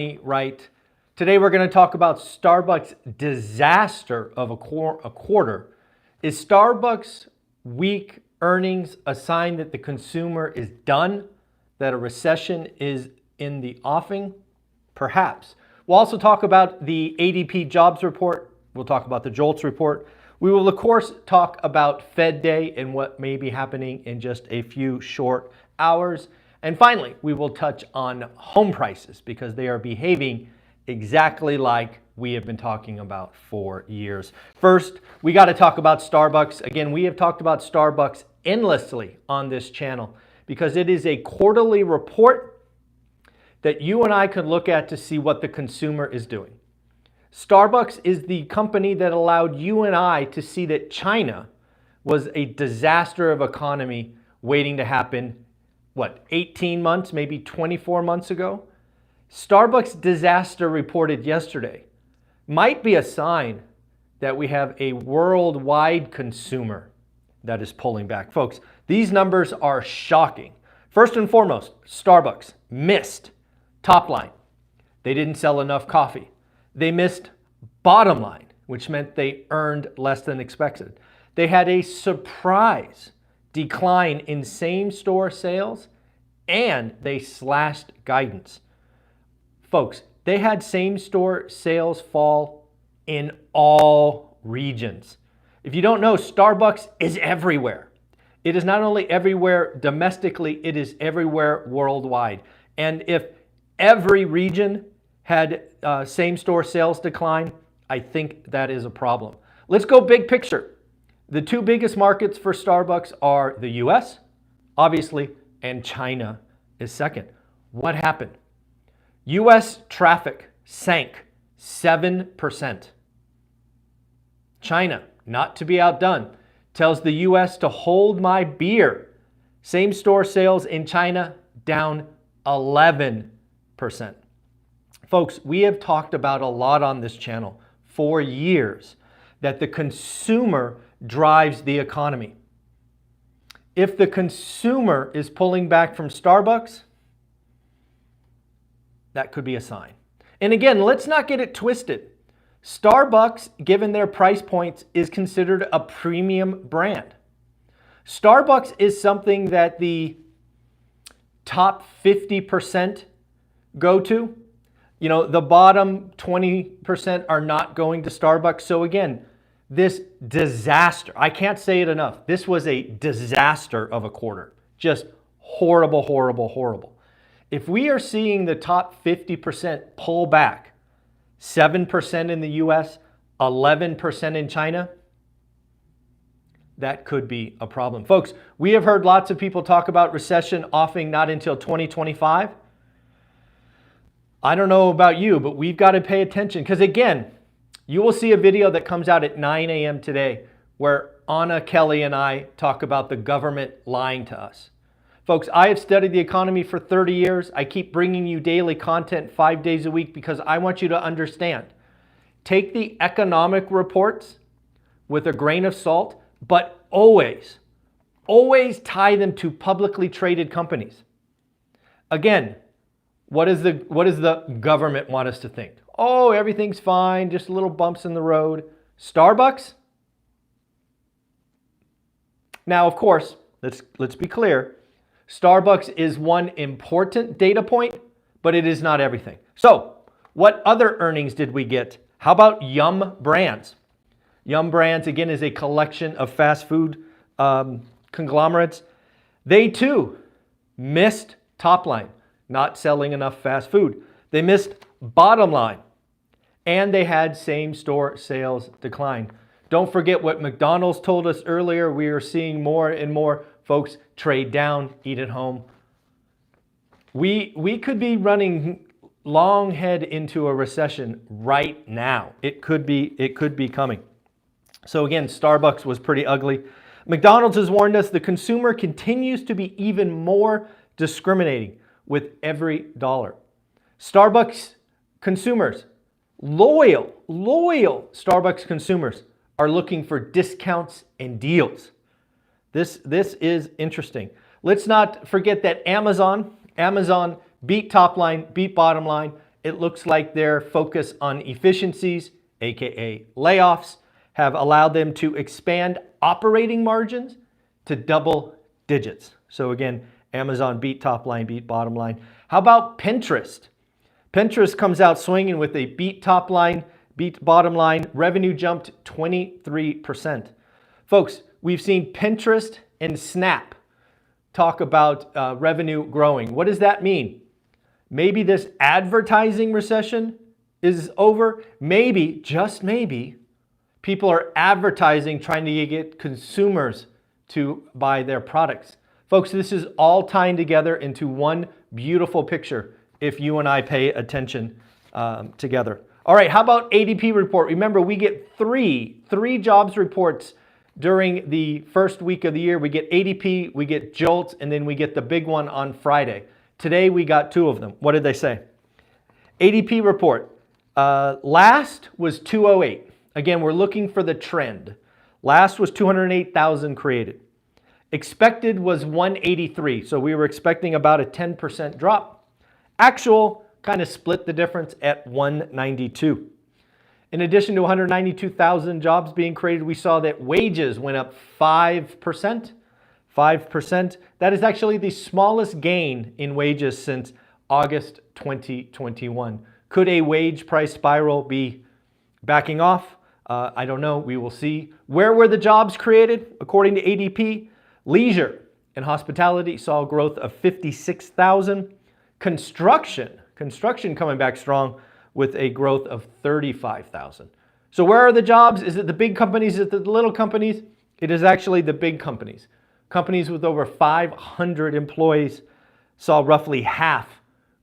right. Today we're going to talk about Starbucks' disaster of a quarter. Is Starbucks' weak earnings a sign that the consumer is done, that a recession is in the offing? Perhaps. We'll also talk about the ADP jobs report. We'll talk about the JOLTS report. We will, of course, talk about Fed Day and what may be happening in just a few short hours. And finally, we will touch on home prices because they are behaving exactly like we have been talking about for years. First, we got to talk about Starbucks. Again, we have talked about Starbucks endlessly on this channel because it is a quarterly report that you and I could look at to see what the consumer is doing. Starbucks is the company that allowed you and I to see that China was a disaster of economy waiting to happen, 18 months, maybe 24 months ago? Starbucks disaster reported yesterday might be a sign that we have a worldwide consumer that is pulling back. Folks, these numbers are shocking. First and foremost, Starbucks missed top line. They didn't sell enough coffee. They missed bottom line, which meant they earned less than expected. They had a surprise decline in same-store sales, and they slashed guidance. Folks, they had same-store sales fall in all regions. If you don't know, Starbucks is everywhere. It is not only everywhere domestically, it is everywhere worldwide. And if every region had same-store sales decline, I think that is a problem. Let's go big picture. The two biggest markets for Starbucks are the US, obviously, and China is second. What happened? US traffic sank 7%. China, not to be outdone, tells the US to hold my beer. Same-store sales in China down 11%. Folks, we have talked about a lot on this channel for years that the consumer drives the economy. If the consumer is pulling back from Starbucks, that could be a sign. And again, let's not get it twisted. Starbucks, given their price points, is considered a premium brand. Starbucks is something that the top 50% go to. You know, the bottom 20% are not going to Starbucks. So again, this disaster, I can't say it enough. This was a disaster of a quarter. Just horrible, horrible, horrible. If we are seeing the top 50% pull back, 7% in the US, 11% in China, that could be a problem. Folks, we have heard lots of people talk about recession offing not until 2025. I don't know about you, but we've got to pay attention because again, you will see a video that comes out at 9 a.m. today where Anna, Kelly, and I talk about the government lying to us. Folks, I have studied the economy for 30 years. I keep bringing you daily content 5 days a week because I want you to understand. Take the economic reports with a grain of salt, but always tie them to publicly traded companies. Again, what does the government want us to think? Oh, everything's fine, just little bumps in the road. Starbucks? Now, of course, let's be clear. Starbucks is one important data point, but it is not everything. So, what other earnings did we get? How about Yum Brands? Yum Brands, again, is a collection of fast food conglomerates. They too missed top line, not selling enough fast food. They missed bottom line, and they had same-store sales decline. Don't forget what McDonald's told us earlier. We are seeing more and more folks trade down, eat at home. We could be running long head into a recession right now. It could be coming. So again, Starbucks was pretty ugly. McDonald's has warned us the consumer continues to be even more discriminating with every dollar. Starbucks consumers, loyal Starbucks consumers are looking for discounts and deals. This is interesting. Let's not forget that Amazon beat top line, beat bottom line, It looks like their focus on efficiencies, aka layoffs, have allowed them to expand operating margins to double digits. So again, Amazon beat top line, beat bottom line. How about Pinterest? Pinterest comes out swinging with a beat top line, beat bottom line. Revenue jumped 23%. Folks, we've seen Pinterest and Snap talk about revenue growing. What does that mean? Maybe this advertising recession is over. Maybe, just maybe, people are advertising, trying to get consumers to buy their products. Folks, this is all tying together into one beautiful picture if you and I pay attention together. All right, how about ADP report? Remember, we get three jobs reports during the first week of the year. We get ADP, we get JOLTS, and then we get the big one on Friday. Today, we got two of them. What did they say? ADP report. Last was 208. Again, we're looking for the trend. Last was 208,000 created. Expected was 183. So we were expecting about a 10% drop. Actual kind of split the difference at 192. In addition to 192,000 jobs being created, we saw that wages went up 5%. 5%. That is actually the smallest gain in wages since August 2021. Could a wage price spiral be backing off? I don't know. We will see. Where were the jobs created? According to ADP, leisure and hospitality saw a growth of 56,000. Construction coming back strong with a growth of 35,000. So where are the jobs? Is it the big companies? Is it the little companies? It is actually the big companies. Companies with over 500 employees saw roughly half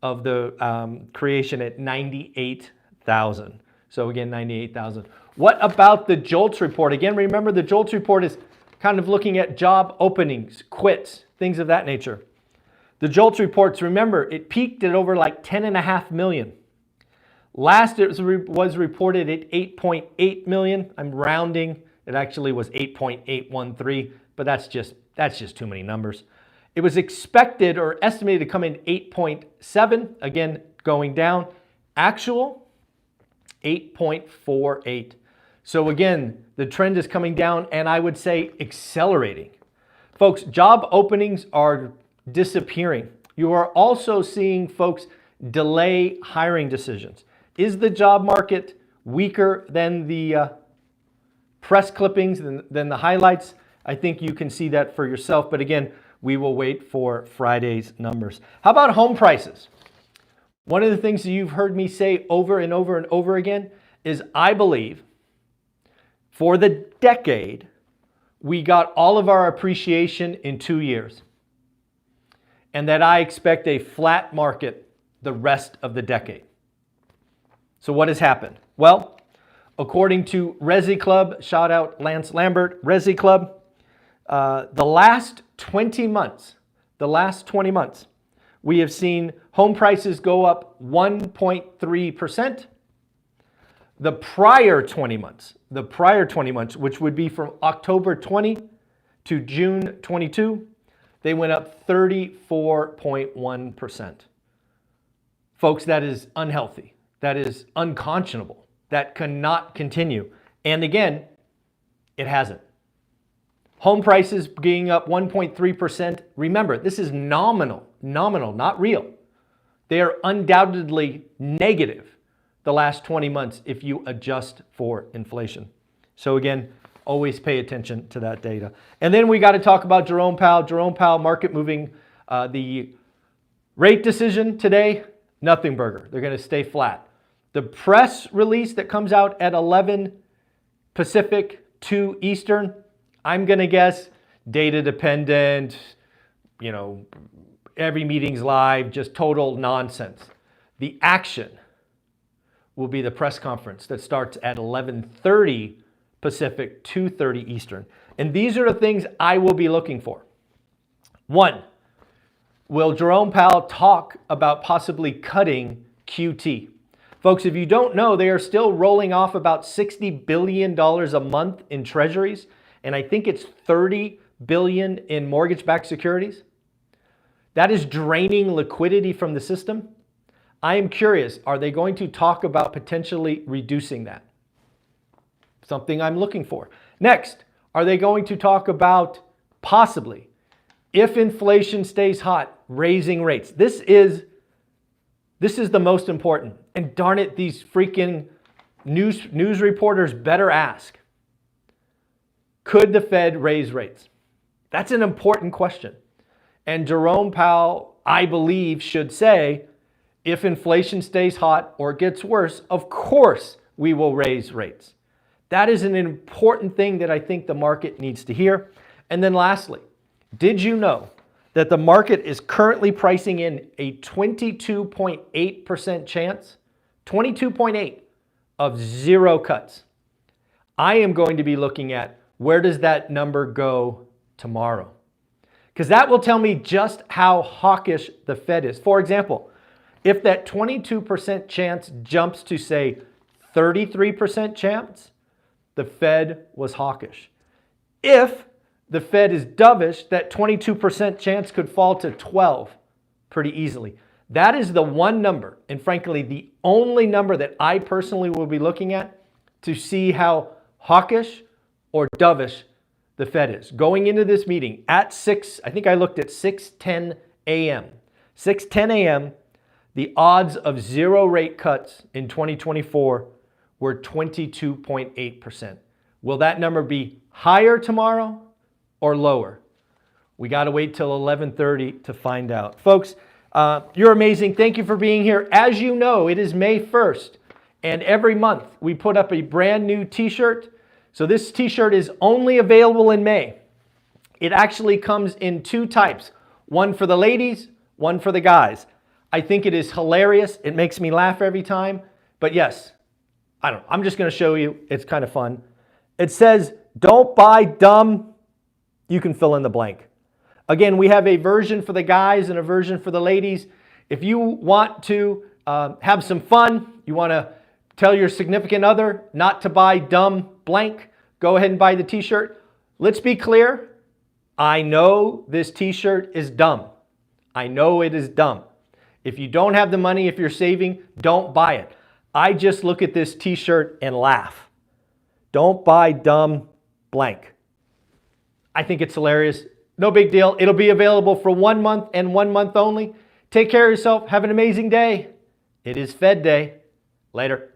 of the creation at 98,000. So again, 98,000. What about the JOLTS report? Again, remember the JOLTS report is kind of looking at job openings, quits, things of that nature. The JOLTS reports, remember, it peaked at over like 10.5 million. Last it was reported at 8.8 million. I'm rounding. It actually was 8.813, but that's just too many numbers. It was expected or estimated to come in 8.7, again going down. Actual 8.48. So again, the trend is coming down and I would say accelerating. Folks, job openings are disappearing. You are also seeing folks delay hiring decisions. Is the job market weaker than the press clippings, than the highlights? I think you can see that for yourself. But again, we will wait for Friday's numbers. How about home prices? One of the things that you've heard me say over and over and over again is I believe for the decade, we got all of our appreciation in 2 years. And that I expect a flat market the rest of the decade. So what has happened? Well, according to Resi Club, shout out Lance Lambert, Resi Club, the last 20 months, we have seen home prices go up 1.3%. The prior 20 months, which would be from October 20 to June 22, they went up 34.1%. Folks, that is unhealthy. That is unconscionable. That cannot continue. And again, it hasn't. Home prices being up 1.3%. Remember, this is nominal, not real. They are undoubtedly negative the last 20 months if you adjust for inflation. So again, always pay attention to that data. And then we got to talk about Jerome Powell. Jerome Powell, market moving. The rate decision today, nothing burger. They're going to stay flat. The press release that comes out at 11 Pacific, 2 Eastern, I'm going to guess data dependent, every meeting's live, just total nonsense. The action will be the press conference that starts at 11:30 Pacific, 2:30 Eastern. And these are the things I will be looking for. 1, will Jerome Powell talk about possibly cutting QT? Folks, if you don't know, they are still rolling off about $60 billion a month in treasuries, and I think it's $30 billion in mortgage-backed securities. That is draining liquidity from the system. I am curious, are they going to talk about potentially reducing that? Something I'm looking for. Next, are they going to talk about possibly, if inflation stays hot, raising rates? This is the most important. And darn it, these freaking news reporters better ask. Could the Fed raise rates? That's an important question. And Jerome Powell, I believe, should say, if inflation stays hot or gets worse, of course we will raise rates. That is an important thing that I think the market needs to hear. And then lastly, did you know that the market is currently pricing in a 22.8% chance, 22.8 of 0 cuts? I am going to be looking at where does that number go tomorrow? Because that will tell me just how hawkish the Fed is. For example, if that 22% chance jumps to, say, 33% chance, the Fed was hawkish. If the Fed is dovish, that 22% chance could fall to 12 pretty easily. That is the one number, and frankly, the only number that I personally will be looking at to see how hawkish or dovish the Fed is. Going into this meeting at 6, I think I looked at 6:10 a.m. 6:10 a.m., the odds of 0 rate cuts in 2024 were 22.8%. Will that number be higher tomorrow or lower? We got to wait till 11:30 to find out. Folks, you're amazing. Thank you for being here. As you know, it is May 1st, and every month we put up a brand new t-shirt. So this t-shirt is only available in May. It actually comes in 2 types, one for the ladies, one for the guys. I think it is hilarious. It makes me laugh every time. But yes, I don't know. I'm just going to show you. It's kind of fun. It says, "Don't buy dumb." You can fill in the blank. Again, we have a version for the guys and a version for the ladies. If you want to have some fun, you want to tell your significant other not to buy dumb blank, go ahead and buy the t-shirt. Let's be clear. I know this t-shirt is dumb. I know it is dumb. If you don't have the money, if you're saving, don't buy it. I just look at this t-shirt and laugh. Don't buy dumb blank. I think it's hilarious. No big deal. It'll be available for 1 month and 1 month only. Take care of yourself. Have an amazing day. It is Fed Day. Later.